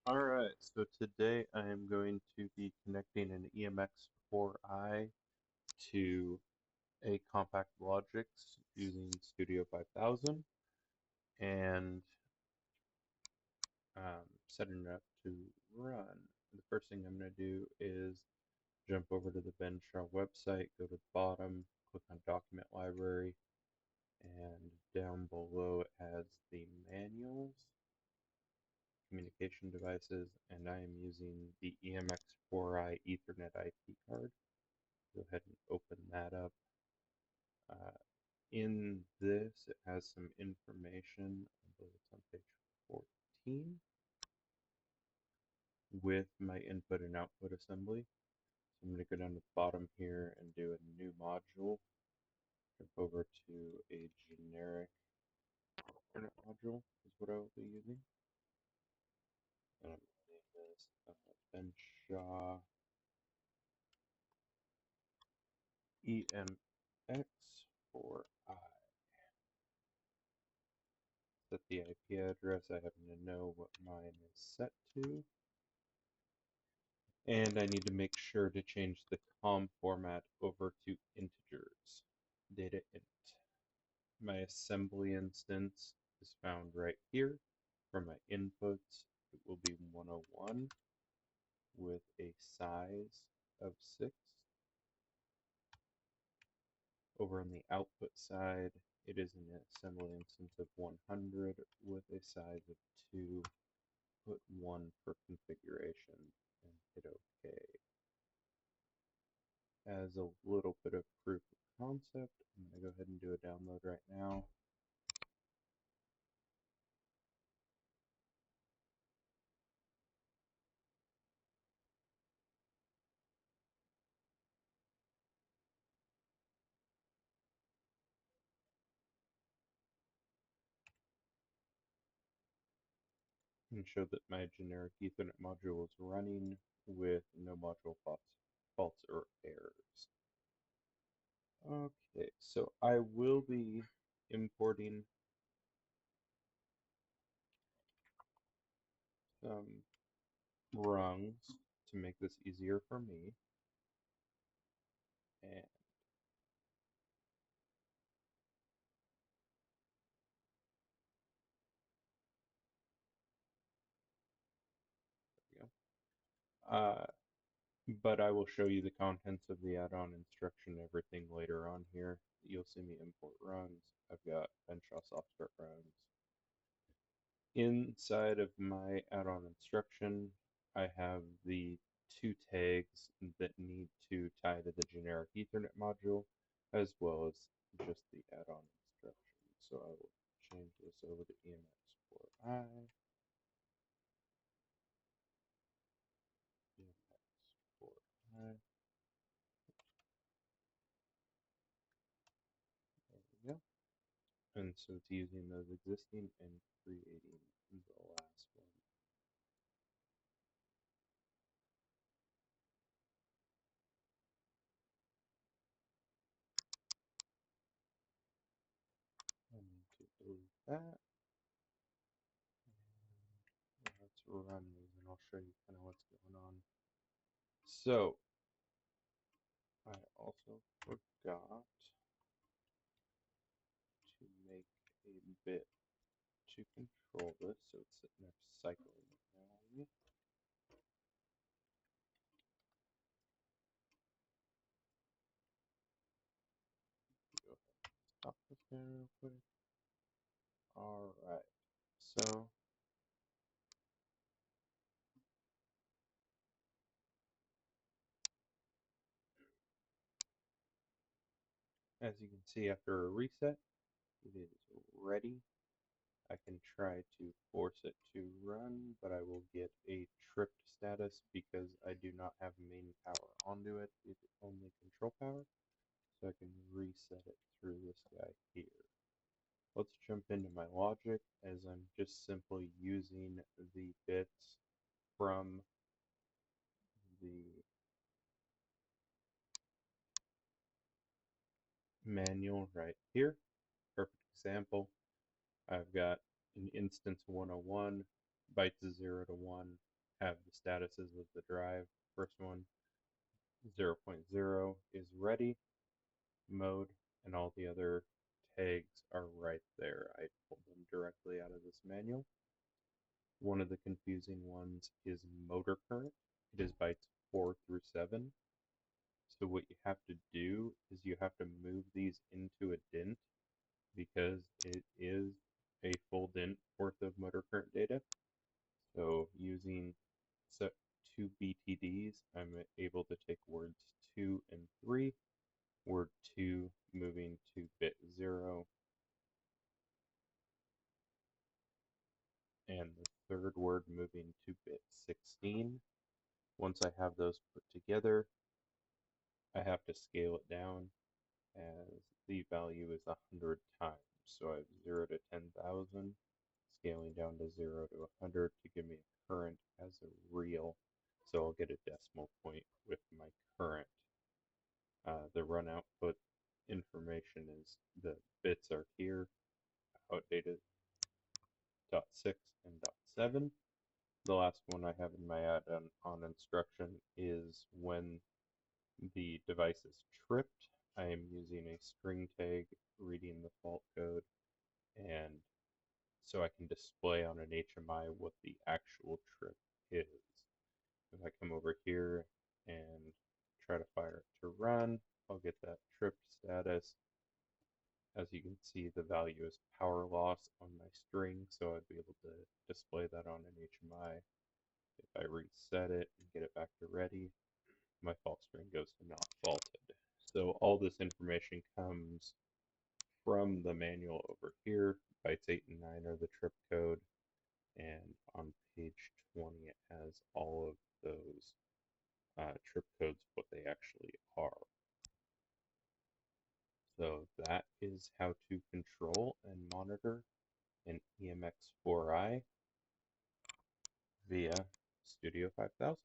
Alright, so today I am going to be connecting an EMX4i to a Compactlogix using Studio 5000 and setting it up to run. The first thing I'm going to do is jump over to the Benshaw website, go to the bottom, click on Document Library, and down below it has the manuals, communication devices, and I am using the EMX4i Ethernet IP card. Go ahead and open that up. In this, it has some information. I believe it's on page 14 with my input and output assembly. So I'm going to go down to the bottom here and do a new module. Jump over to a generic Ethernet module is what I will be using. And I'm going to name this Benshaw EMX4i. Set the IP address. I happen to know what mine is set to. And I need to make sure to change the COM format over to integers. Data int. My assembly instance is found right here. For my inputs, it will be 101 with a size of 6. Over on the output side, it is an assembly instance of 100 with a size of 2. Put 1 for configuration and hit OK. As a little bit of proof of concept, I'm going to go ahead and do a download right now. And show that my generic Ethernet module is running with no module faults or errors. Okay, so I will be importing some rungs to make this easier for me. And there we go. But I will show you the contents of the add-on instruction, everything later on here. You'll see me import runs. I've got Benshaw Soft Start runs. Inside of my add-on instruction, I have the 2 tags that need to tie to the generic Ethernet module, as well as just the add-on instruction. So I will change this over to EMX4i. EMX4i. There we go. And so it's using those existing and creating the last one. I need to delete that. And let's run these and I'll show you kind of what's going on. So I also forgot to make a bit to control this, so it's sitting there cycling now. Go ahead and stop this there real quick. Alright, so as you can see after a reset, it is ready. I can try to force it to run, but I will get a tripped status because I do not have main power onto it. It's only control power. So I can reset it through this guy here. Let's jump into my logic as I'm just simply using the bits from the manual right here. Perfect example. I've got an instance 101, bytes 0 to 1, have the statuses of the drive. First one, 0.0 is ready mode, and all the other tags are right there. I pulled them directly out of this manual. One of the confusing ones is motor current. It is bytes 4 through 7. So what you have to do is you have to move these into a DINT because it is a full DINT worth of motor current data. So using two BTDs, I'm able to take words 2 and 3, word 2 moving to bit 0, and the third word moving to bit 16. Once I have those put together, I have to scale it down as the value is 100 times. So I have 0 to 10,000, scaling down to 0 to 100 to give me a current as a real. So I'll get a decimal point with my current. The run output information is the bits are here, outdated .6 and .7. The last one I have in my add-on instruction is when the device is tripped, I am using a string tag reading the fault code, and so I can display on an HMI what the actual trip is. If I come over here and try to fire it to run, I'll get that tripped status. As you can see, the value is power loss on my string, so I'd be able to display that on an HMI. If I reset it and get it back to ready, my fault string goes to not faulted. So all this information comes from the manual over here. Bytes 8 and 9 are the trip code, and on page 20 it has all of those trip codes, what they actually are. So that is how to control and monitor an EMX4i via Studio 5000.